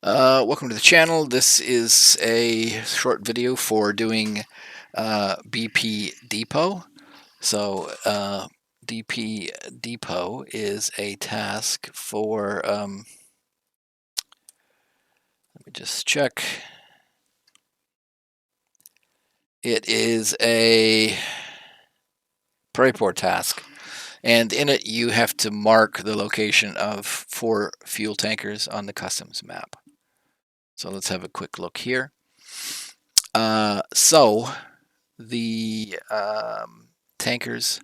Welcome to the channel. This is a short video for doing BP Depot. DP Depot is a task for, let me just check. It is a Prapor task, and in it you have to mark the location of 4 fuel tankers on the customs map. So let's have a quick look here. So the tankers,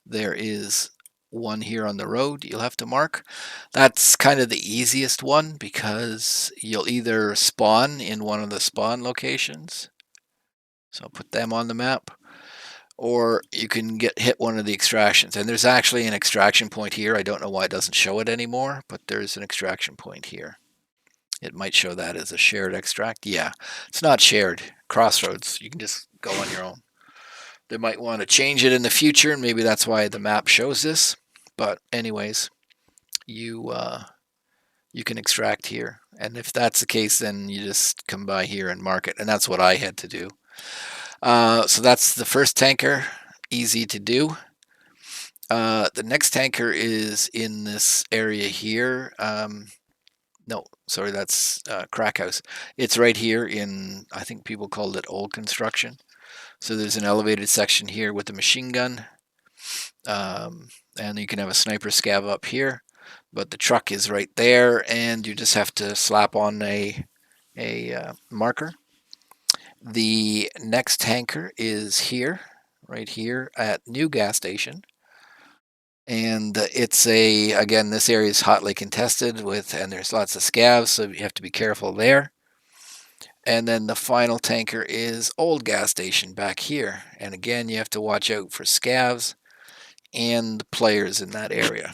there is one here on the road you'll have to mark. That's kind of the easiest one because you'll either spawn in one of the spawn locations, so I'll put them on the map, or you can get hit one of the extractions. And there's actually an extraction point here. I don't know why it doesn't show it anymore, but there's an extraction point here. It might show that as a shared extract. Yeah, it's not shared. Crossroads, you can just go on your own. They might want to change it in the future, and maybe that's why the map shows this. But anyways, you you can extract here, and if that's the case, then you just come by here and mark it, and that's what I had to do. So that's the first tanker, easy to do. The next tanker is in this area here. No, sorry, that's Crack House. It's right here in, I think people called it Old Construction. So there's an elevated section here with a machine gun, and you can have a sniper scav up here. But the truck is right there, and you just have to slap on a marker. The next tanker is here, right here at New Gas Station. And it's again, this area is hotly contested and there's lots of scavs, so you have to be careful there. And then the final tanker is Old Gas Station back here. And again, you have to watch out for scavs and players in that area.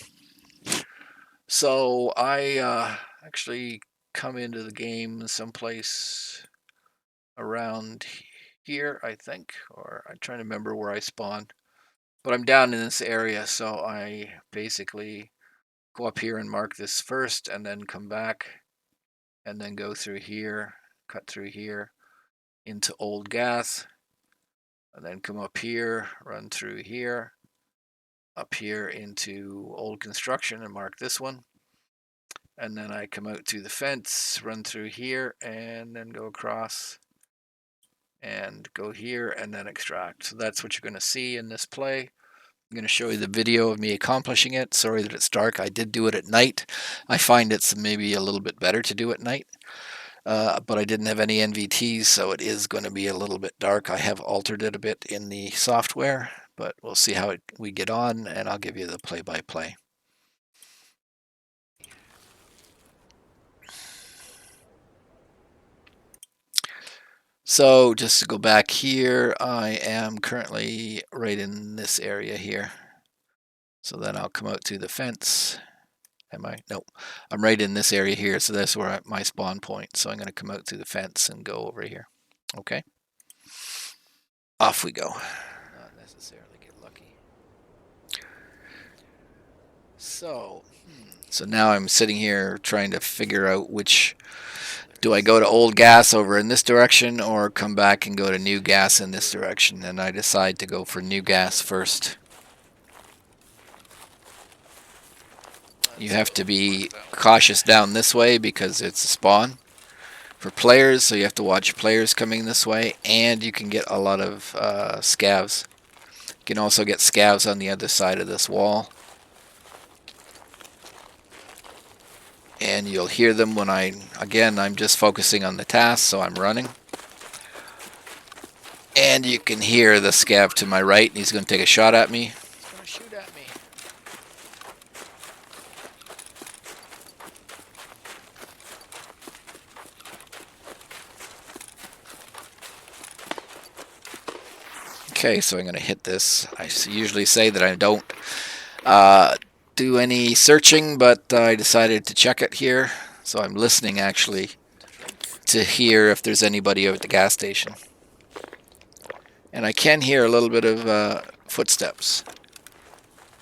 So I actually come into the game someplace around here, I think, or I'm trying to remember where I spawned. But I'm down in this area, so I basically go up here and mark this first, and then come back, and then go through here, cut through here into Old Gas, and then come up here, run through here, up here into Old Construction and mark this one. And then I come out to the fence, run through here, and then go across and go here and then extract. So that's what you're going to see in this play. I'm going to show you the video of me accomplishing it. Sorry that it's dark. I did do it at night. I find it's maybe a little bit better to do at night. But I didn't have any NVTs, so it is going to be a little bit dark. I have altered it a bit in the software, but we'll see how we get on, and I'll give you the play-by-play. So just to go back here, I am currently right in this area here. So then I'll come out to the fence. Am I? Nope. I'm right in this area here, so that's where my spawn point. So I'm going to come out to the fence and go over here. Okay. Off we go. Not necessarily get lucky. So now I'm sitting here trying to figure out which, do I go to Old Gas over in this direction or come back and go to New Gas in this direction? And I decide to go for New Gas first. You have to be cautious down this way because it's a spawn for players, so you have to watch players coming this way, and you can get a lot of scavs. You can also get scavs on the other side of this wall. And you'll hear them when I'm just focusing on the task, so I'm running. And you can hear the scav to my right, and he's going to take a shot at me. He's going to shoot at me. Okay, so I'm going to hit this. I usually say that I don't do any searching, but I decided to check it here. So I'm listening actually to hear if there's anybody over at the gas station. And I can hear a little bit of footsteps,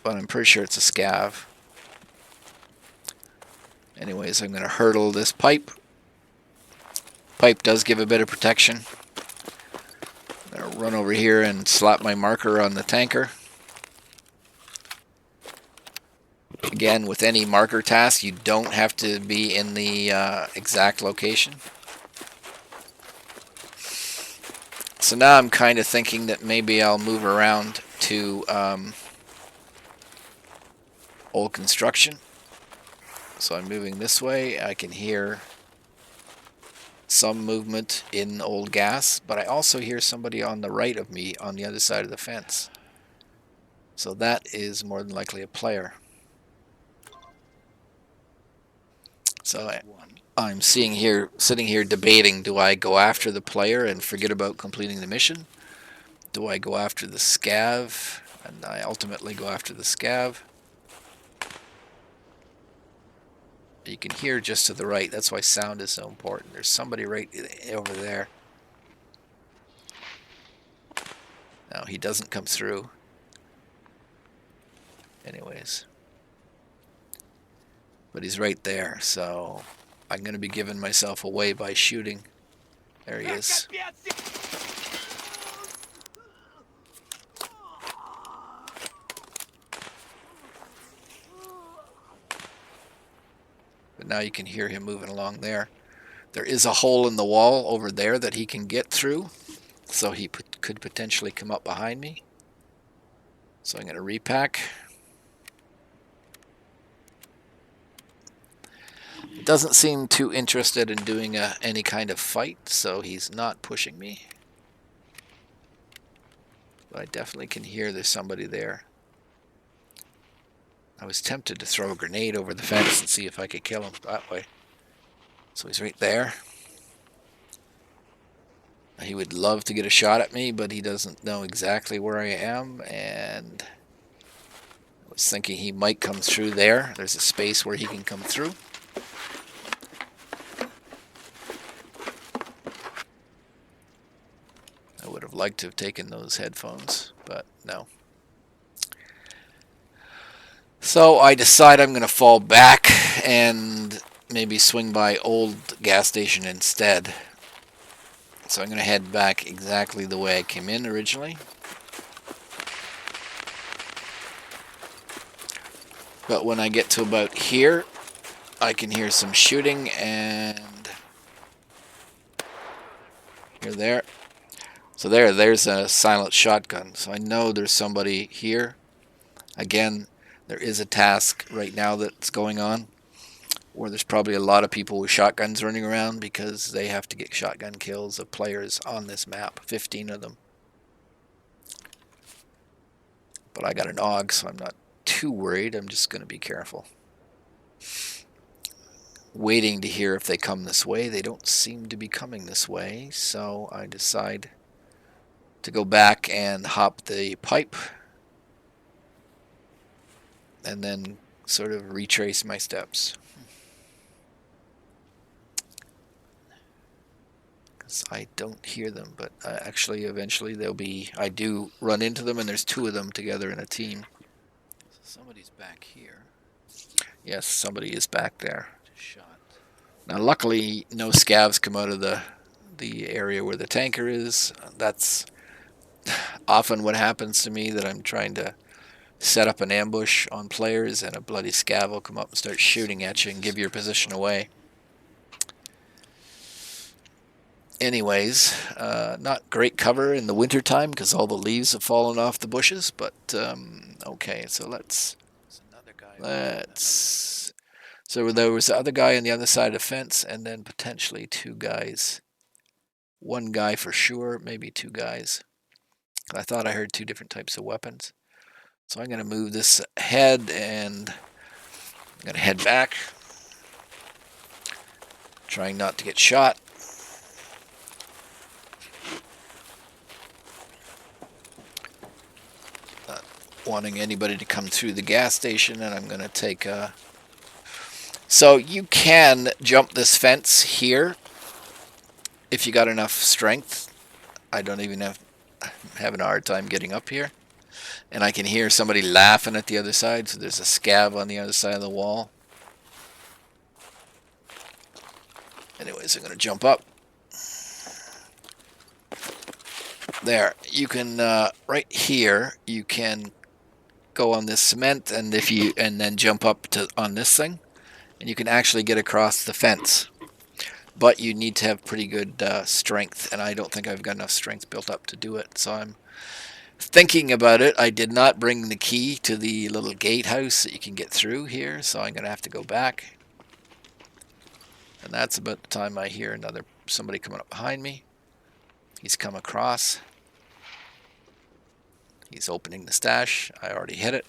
but I'm pretty sure it's a scav. Anyways, I'm going to hurdle this pipe pipe does give a bit of protection. I'm going to run over here and slap my marker on the tanker. Again, with any marker task, you don't have to be in the exact location. So now I'm kind of thinking that maybe I'll move around to old construction. So I'm moving this way. I can hear some movement in old gas, but I also hear somebody on the right of me on the other side of the fence. So that is more than likely a player. So I'm sitting here debating, do I go after the player and forget about completing the mission? Do I go after the scav? And I ultimately go after the scav. You can hear just to the right. That's why sound is so important. There's somebody right over there. No, he doesn't come through. Anyways. But he's right there, so I'm going to be giving myself away by shooting. There he is. But now you can hear him moving along there. There is a hole in the wall over there that he can get through, so he could potentially come up behind me. So I'm going to repack. Doesn't seem too interested in doing any kind of fight, so he's not pushing me. But I definitely can hear there's somebody there. I was tempted to throw a grenade over the fence and see if I could kill him that way. So he's right there. He would love to get a shot at me, but he doesn't know exactly where I am, and I was thinking he might come through there. There's a space where he can come through. I would have liked to have taken those headphones, but no. So I decide I'm going to fall back and maybe swing by old gas station instead. So I'm going to head back exactly the way I came in originally. But when I get to about here, I can hear some shooting, and you're there. So there's a silent shotgun. So I know there's somebody here. Again, there is a task right now that's going on where there's probably a lot of people with shotguns running around because they have to get shotgun kills of players on this map, 15 of them. But I got an AUG, so I'm not too worried. I'm just going to be careful. Waiting to hear if they come this way. They don't seem to be coming this way, so I decide to go back and hop the pipe and then sort of retrace my steps. Because I don't hear them, but actually eventually they'll be, I do run into them, and there's two of them together in a team. Somebody's back here. Yes, somebody is back there. Now luckily no scavs come out of the area where the tanker is. That's often what happens to me, that I'm trying to set up an ambush on players and a bloody scav will come up and start shooting at you and give your position away. Anyways, not great cover in the winter time because all the leaves have fallen off the bushes, but okay, so let's so there was the other guy on the other side of the fence, and then potentially two guys. One guy for sure, maybe two guys. I thought I heard two different types of weapons. So I'm going to move this ahead, and I'm going to head back, trying not to get shot. Not wanting anybody to come through the gas station, and I'm going to take a... So you can jump this fence here if you got enough strength. I don't even have having a hard time getting up here. And I can hear somebody laughing at the other side, so there's a scav on the other side of the wall. Anyways, I'm going to jump up. There, you can right here. You can go on this cement, and then jump up to on this thing, and you can actually get across the fence. But you need to have pretty good strength, and I don't think I've got enough strength built up to do it. So I'm thinking about it. I did not bring the key to the little gatehouse that you can get through here, so I'm going to have to go back. And that's about the time I hear somebody coming up behind me. He's come across. He's opening the stash. I already hit it.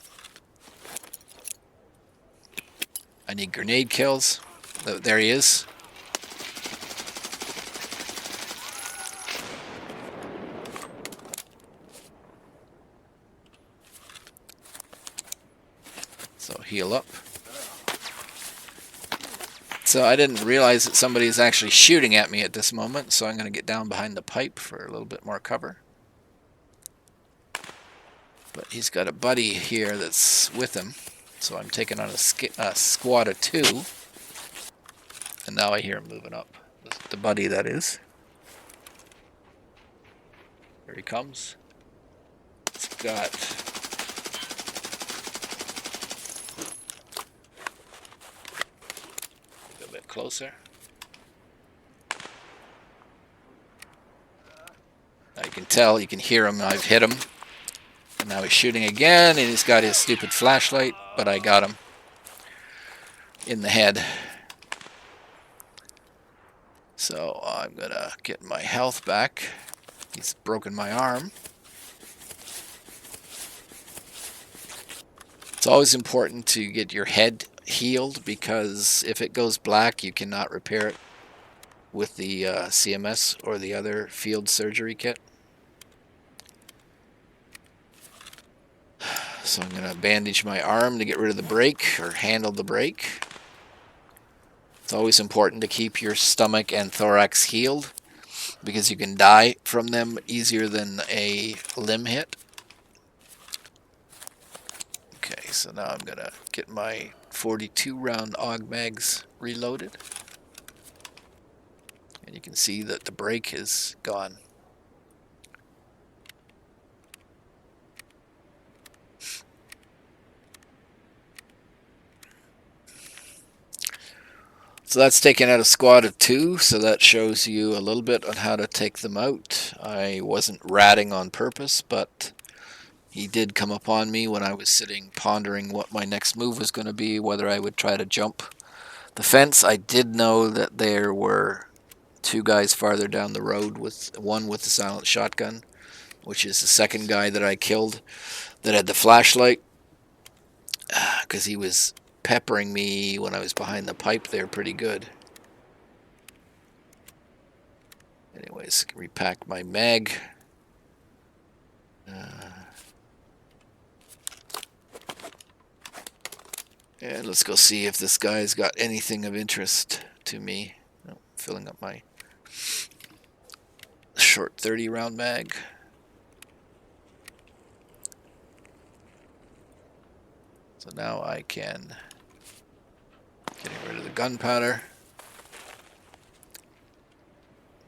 I need grenade kills. There he is. So heal up. So I didn't realize that somebody is actually shooting at me at this moment, so I'm going to get down behind the pipe for a little bit more cover. But he's got a buddy here that's with him, so I'm taking on a squad of 2. And now I hear him moving up. The buddy, that is. Here he comes. It's got... a bit closer. Now you can tell, you can hear him, I've hit him. And now he's shooting again, and he's got his stupid flashlight, but I got him in the head. So I'm gonna get my health back. He's broken my arm. It's always important to get your head healed, because if it goes black, you cannot repair it with the CMS or the other field surgery kit. So I'm going to bandage my arm to get rid of the break, or handle the break. It's always important to keep your stomach and thorax healed, because you can die from them easier than a limb hit. Okay, so now I'm going to get my 42 round AUG mags reloaded. And you can see that the break is gone. So that's taken out a squad of 2, so that shows you a little bit on how to take them out. I wasn't ratting on purpose, but he did come upon me when I was sitting pondering what my next move was going to be, whether I would try to jump the fence. I did know that there were 2 guys farther down the road, with one with the silent shotgun, which is the second guy that I killed that had the flashlight, because he was peppering me when I was behind the pipe there pretty good. Anyways, repack my mag. And let's go see if this guy's got anything of interest to me. Oh, filling up my short 30 round mag. So now I can getting rid of the gunpowder.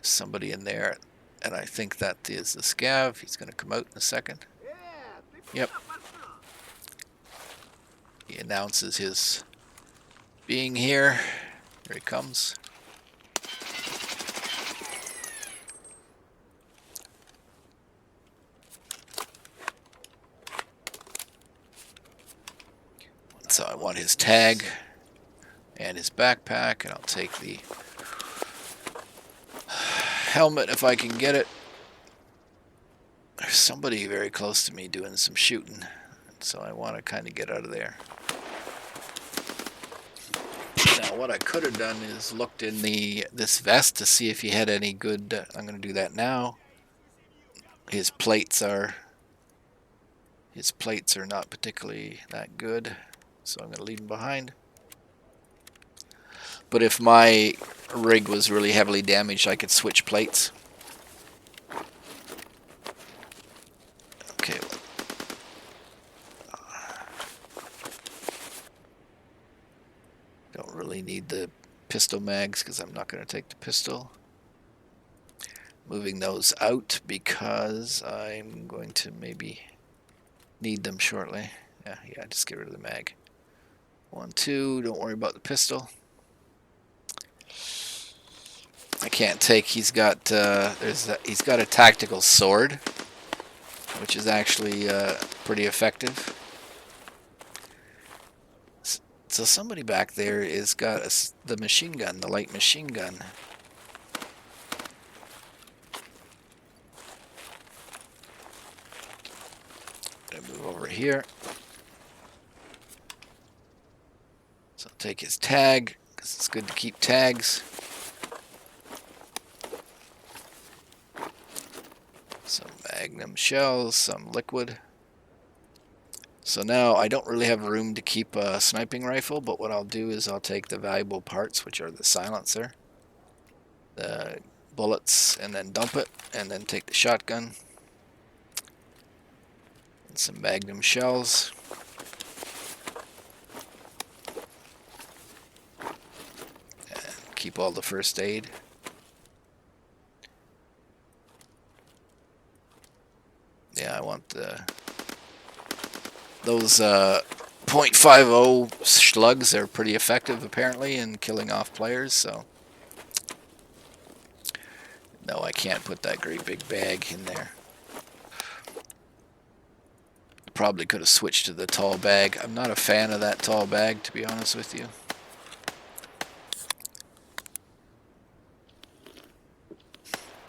Somebody in there, and I think that is the scav. He's going to come out in a second. Yep. He announces his being here. Here he comes. So I want his tag and his backpack, and I'll take the helmet if I can get it. There's somebody very close to me doing some shooting, so I want to kind of get out of there. Now what I could have done is looked in this vest to see if he had any good, I'm going to do that now. His plates are not particularly that good, so I'm going to leave him behind. But if my rig was really heavily damaged, I could switch plates. Okay. Don't really need the pistol mags because I'm not going to take the pistol. Moving those out because I'm going to maybe need them shortly. Yeah, just get rid of the mag. 1, 2, don't worry about the pistol. I can't take, he's got he's got a tactical sword, which is actually pretty effective. So somebody back there is got the machine gun, the light machine gun. Gonna move over here. So I'll take his tag, because it's good to keep tags. Some magnum shells, some liquid. So now I don't really have room to keep a sniping rifle, but what I'll do is I'll take the valuable parts, which are the silencer, the bullets, and then dump it, and then take the shotgun, and some magnum shells. And keep all the first aid. Yeah, I want those .50 slugs are pretty effective apparently in killing off players, so no, I can't put that great big bag in there. Probably could have switched to the tall bag. I'm not a fan of that tall bag, to be honest with you.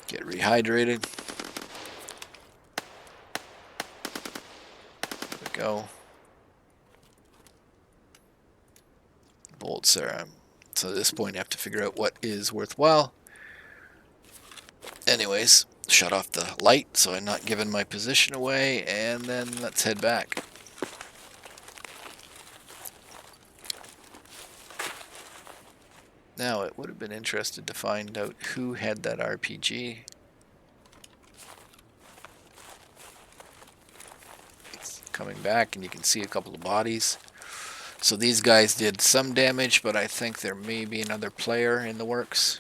Get rehydrated. There we go. Bolts are... so at this point I have to figure out what is worthwhile. Anyways, shut off the light so I'm not giving my position away, and then let's head back. Now, it would have been interesting to find out who had that RPG. It's coming back, and you can see a couple of bodies. So these guys did some damage, but I think there may be another player in the works.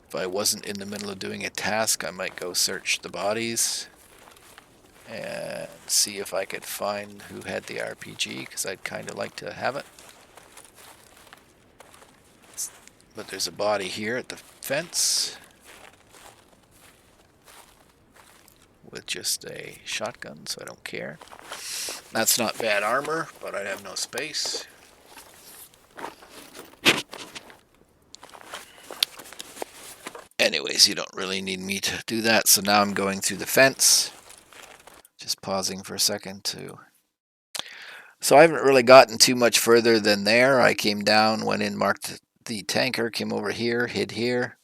If I wasn't in the middle of doing a task, I might go search the bodies and see if I could find who had the RPG, because I'd kind of like to have it. But there's a body here at the fence with just a shotgun, so I don't care. That's not bad armor, but I'd have no space. Anyways, you don't really need me to do that, so now I'm going through the fence. Just pausing for a second to... So I haven't really gotten too much further than there. I came down, went in, marked the tanker, came over here, hid here,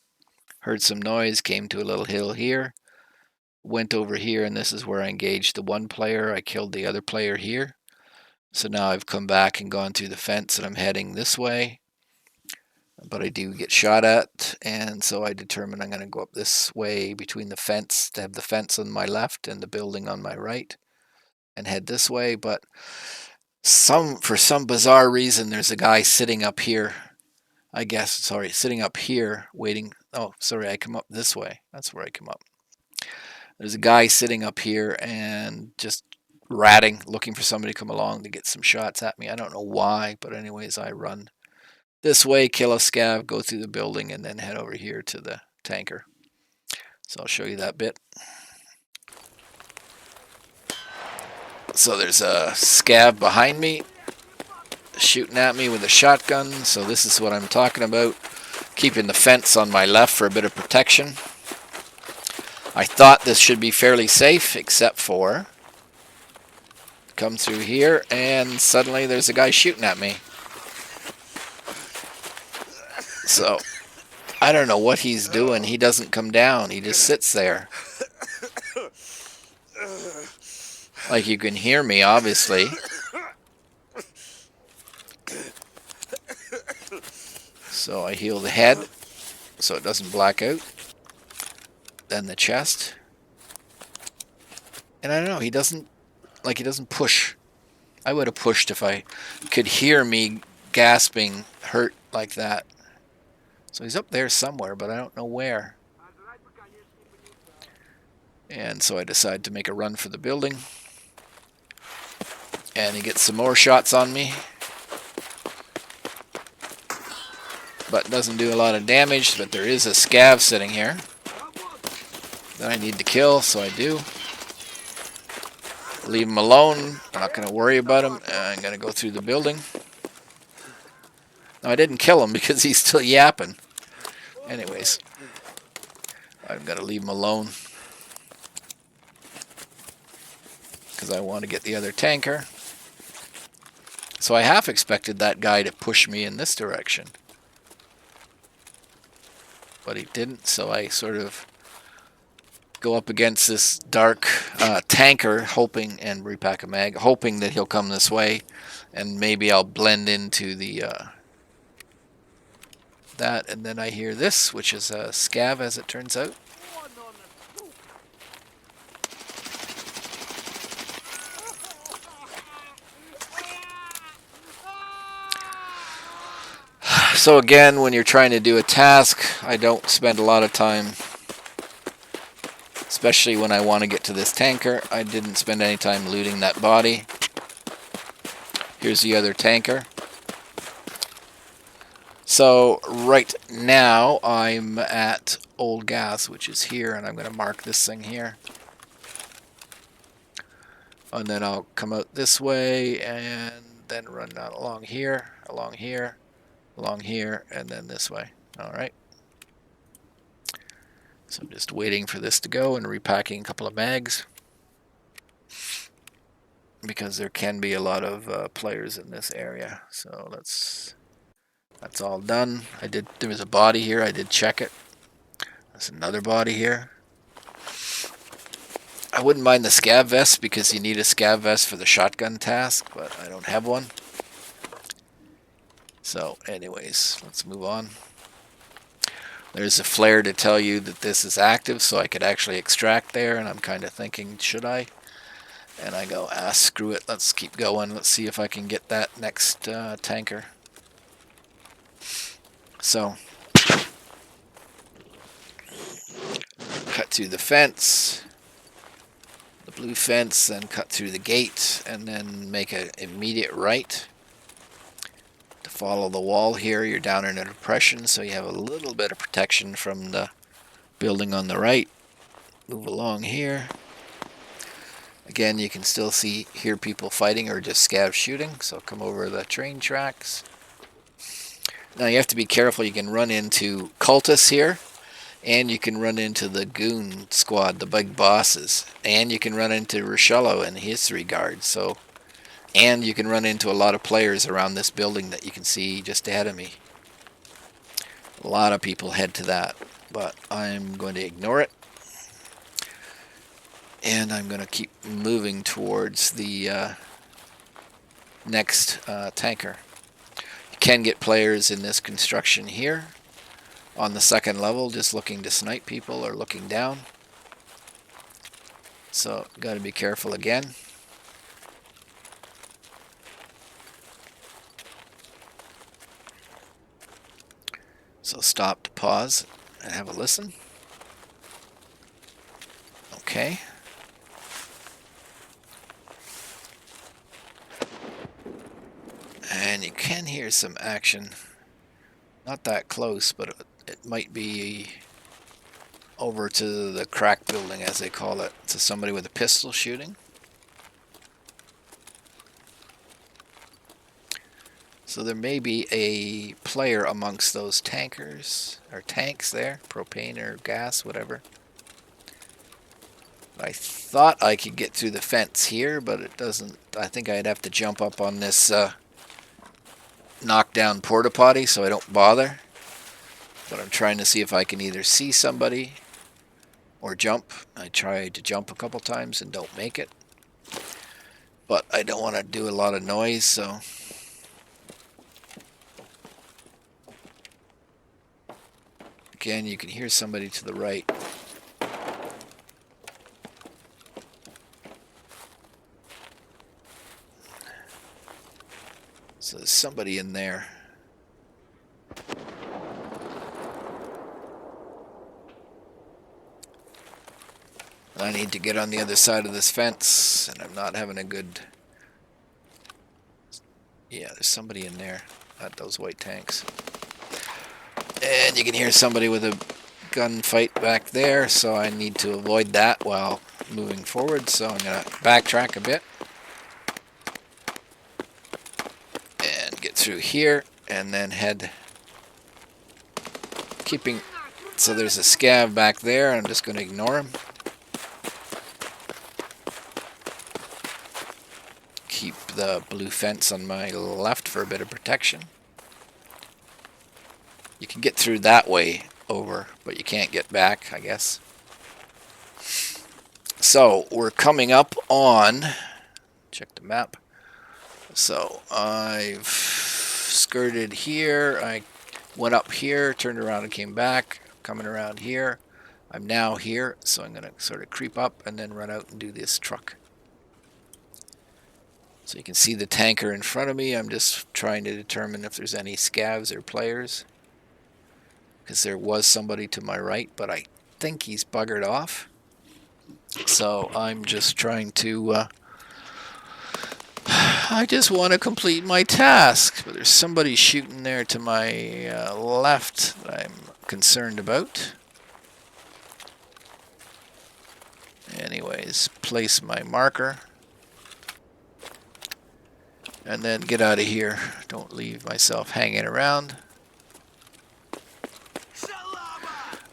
heard some noise, came to a little hill here, went over here, and this is where I engaged the one player. I killed the other player here. So now I've come back and gone through the fence, and I'm heading this way. But I do get shot at, and so I determine I'm going to go up this way between the fence, to have the fence on my left and the building on my right, and head this way. But for some bizarre reason, there's a guy sitting up here, I guess, sorry, sitting up here waiting. Oh, sorry, I come up this way. That's where I come up. There's a guy sitting up here and just ratting, looking for somebody to come along to get some shots at me. I don't know why, but anyways, I run this way, kill a scav, go through the building, and then head over here to the tanker. So I'll show you that bit. So there's a scav behind me shooting at me with a shotgun. So this is what I'm talking about. Keeping the fence on my left for a bit of protection. I thought this should be fairly safe, except for come through here and suddenly there's a guy shooting at me. So I don't know what he's doing. He doesn't come down. He just sits there. Like, you can hear me, obviously. So I heal the head so it doesn't black out. Then the chest. And I don't know, he doesn't push. I would have pushed if I could hear me gasping, hurt like that. So he's up there somewhere, but I don't know where. And so I decide to make a run for the building. And he gets some more shots on me. But doesn't do a lot of damage, but there is a scav sitting here that I need to kill, so I do. Leave him alone. I'm not going to worry about him. I'm going to go through the building. No, I didn't kill him because he's still yapping. Anyways, I've got to leave him alone because I want to get the other tanker. So I half expected that guy to push me in this direction. But he didn't, so I sort of go up against this dark tanker, hoping, and repack a mag, hoping that he'll come this way, and maybe I'll blend into the that, and then I hear this, which is a scav, as it turns out. So again, when you're trying to do a task, I don't spend a lot of time, especially when I want to get to this tanker. I didn't spend any time looting that body. Here's the other tanker. So right now I'm at Old Gas, which is here, and I'm going to mark this thing here. And then I'll come out this way and then run down along here, along here, along here, and then this way. Alright. So I'm just waiting for this to go and repacking a couple of mags, because there can be a lot of players in this area. So that's all done. There was a body here, I did check it. There's another body here. I wouldn't mind the scav vest because you need a scav vest for the shotgun task, but I don't have one. So anyways, let's move on. There's a flare to tell you that this is active, so I could actually extract there, and I'm kind of thinking, should I? And I go, screw it, let's keep going. Let's see if I can get that next tanker. So, cut through the fence, the blue fence, then cut through the gate, and then make an immediate right. To follow the wall here, you're down in a depression, so you have a little bit of protection from the building on the right. Move along here. Again, you can still hear people fighting or just scavs shooting, so come over the train tracks. Now you have to be careful. You can run into cultists here, and you can run into the goon squad, the big bosses, and you can run into Rochello and his 3 guards. So, and you can run into a lot of players around this building that you can see just ahead of me. A lot of people head to that, but I'm going to ignore it. And I'm going to keep moving towards the next tanker. You can get players in this construction here on the 2nd level just looking to snipe people or looking down. So got to be careful again. So stop to pause and have a listen. Okay. And you can hear some action. Not that close, but it might be over to the crack building, as they call it, to somebody with a pistol shooting. So there may be a player amongst those tankers, or tanks there, propane or gas, whatever. I thought I could get through the fence here, but it doesn't. I think I'd have to jump up on this knockdown porta potty, so I don't bother. But I'm trying to see if I can either see somebody or jump. I tried to jump a couple times and don't make it. But I don't want to do a lot of noise, so... Again, you can hear somebody to the right. So there's somebody in there. I need to get on the other side of this fence, and I'm not having a good... Yeah, there's somebody in there at those white tanks. And you can hear somebody with a gunfight back there, so I need to avoid that while moving forward. So I'm going to backtrack a bit and get through here, and then head... Keeping... So there's a scav back there, I'm just going to ignore him. Keep the blue fence on my left for a bit of protection. You can get through that way over, but you can't get back, I guess. So we're coming up on... Check the map. So I've skirted here. I went up here, turned around and came back. Coming around here. I'm now here, so I'm going to sort of creep up and then run out and do this truck. So you can see the tanker in front of me. I'm just trying to determine if there's any scavs or players. Because there was somebody to my right, but I think he's buggered off. So I'm just trying to... I just want to complete my task. But there's somebody shooting there to my left that I'm concerned about. Anyways, place my marker. And then get out of here. Don't leave myself hanging around.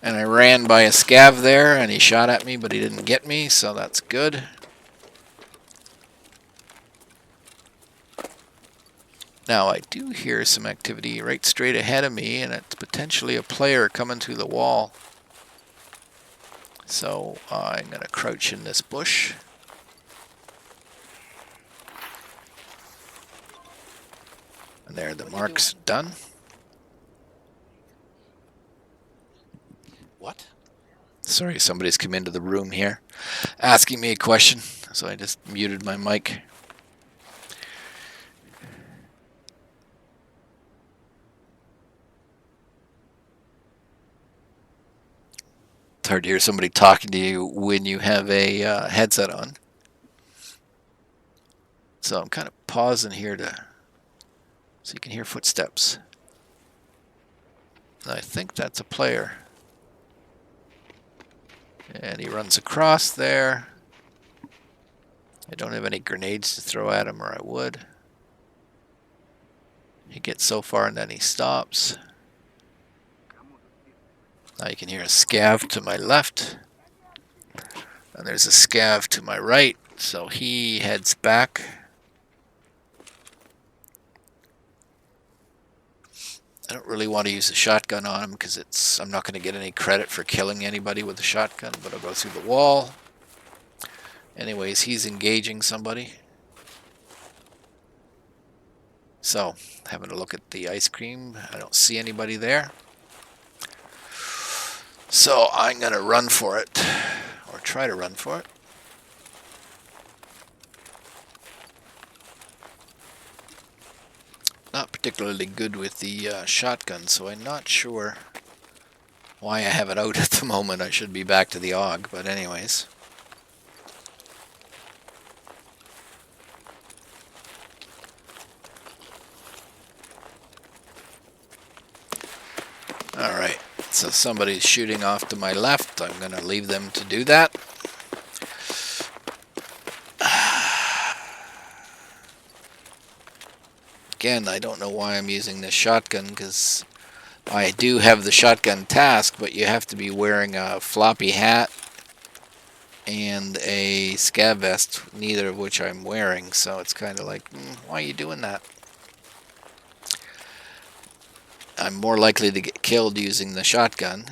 And I ran by a scav there, and he shot at me, but he didn't get me, so that's good. Now, I do hear some activity right straight ahead of me, and it's potentially a player coming through the wall. So I'm going to crouch in this bush. And there, the mark's done. What? Sorry, somebody's come into the room here asking me a question, so I just muted my mic. It's hard to hear somebody talking to you when you have a headset on. So I'm kind of pausing here so you can hear footsteps. I think that's a player. And he runs across there. I don't have any grenades to throw at him, or I would. He gets so far and then he stops. Now you can hear a scav to my left. And there's a scav to my right, so he heads back. I don't really want to use a shotgun on him because I'm not going to get any credit for killing anybody with a shotgun, but I'll go through the wall. Anyways, he's engaging somebody. So, having a look at the ice cream, I don't see anybody there. So I'm going to run for it, or try to run for it. Not particularly good with the shotgun, so I'm not sure why I have it out at the moment. I should be back to the AUG, but anyways. Alright, so somebody's shooting off to my left. I'm going to leave them to do that. Again, I don't know why I'm using this shotgun, because I do have the shotgun task, but you have to be wearing a floppy hat and a scav vest, neither of which I'm wearing, so it's kind of like, why are you doing that? I'm more likely to get killed using the shotgun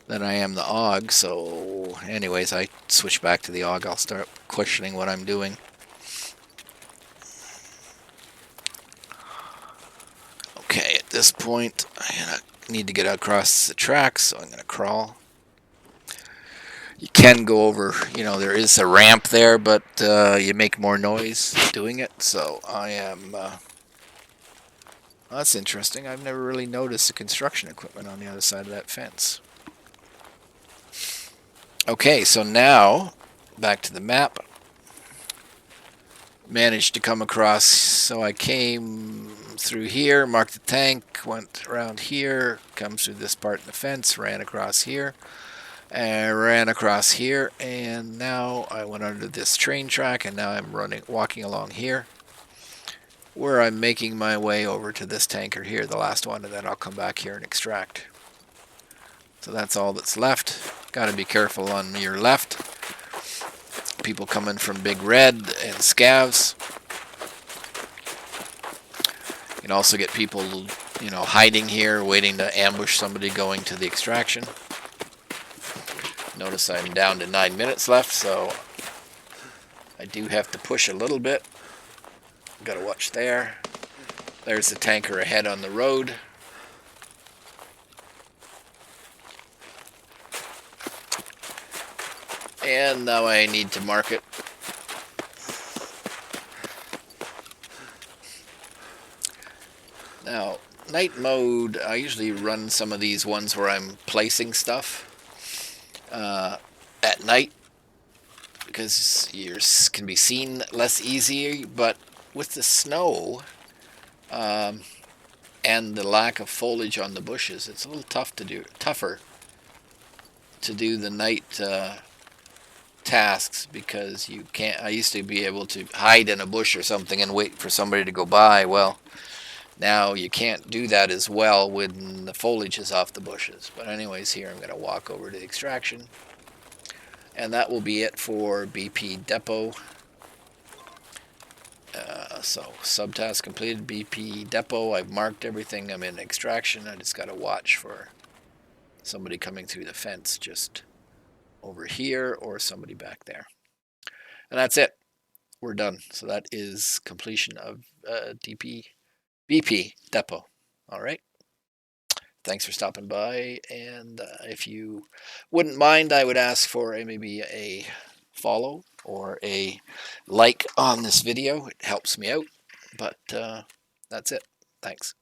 than I am the AUG, so anyways, I switch back to the AUG. I'll start questioning what I'm doing. Okay, at this point, I need to get across the tracks, so I'm going to crawl. You can go over, there is a ramp there, but you make more noise doing it. So I am. That's interesting. I've never really noticed the construction equipment on the other side of that fence. Okay, so now back to the map. Managed to come across, so I came through here, marked the tank, went around here, come through this part of the fence, ran across here, and ran across here, and now I went under this train track, and now I'm walking along here, where I'm making my way over to this tanker here, the last one, and then I'll come back here and extract. So that's all that's left. Got to be careful on your left. People coming from Big Red and Scavs. You can also get people, hiding here, waiting to ambush somebody going to the extraction. Notice I'm down to 9 minutes left, so I do have to push a little bit. Gotta watch there. There's the tanker ahead on the road. And now I need to mark it. Now, night mode, I usually run some of these ones where I'm placing stuff at night, because yours can be seen less easy, but with the snow and the lack of foliage on the bushes, it's a little tougher to do the night tasks, because you can't. I used to be able to hide in a bush or something and wait for somebody to go by. Well, now you can't do that as well when the foliage is off the bushes. But anyways, here I'm going to walk over to the extraction. And that will be it for BP Depot. So subtask completed, BP Depot. I've marked everything. I'm in extraction. I just got to watch for somebody coming through the fence just over here, or somebody back there. And that's it. We're done. So that is completion of BP Depot. All right. Thanks for stopping by, and if you wouldn't mind, I would ask for maybe a follow or a like on this video. It helps me out, but that's it. Thanks.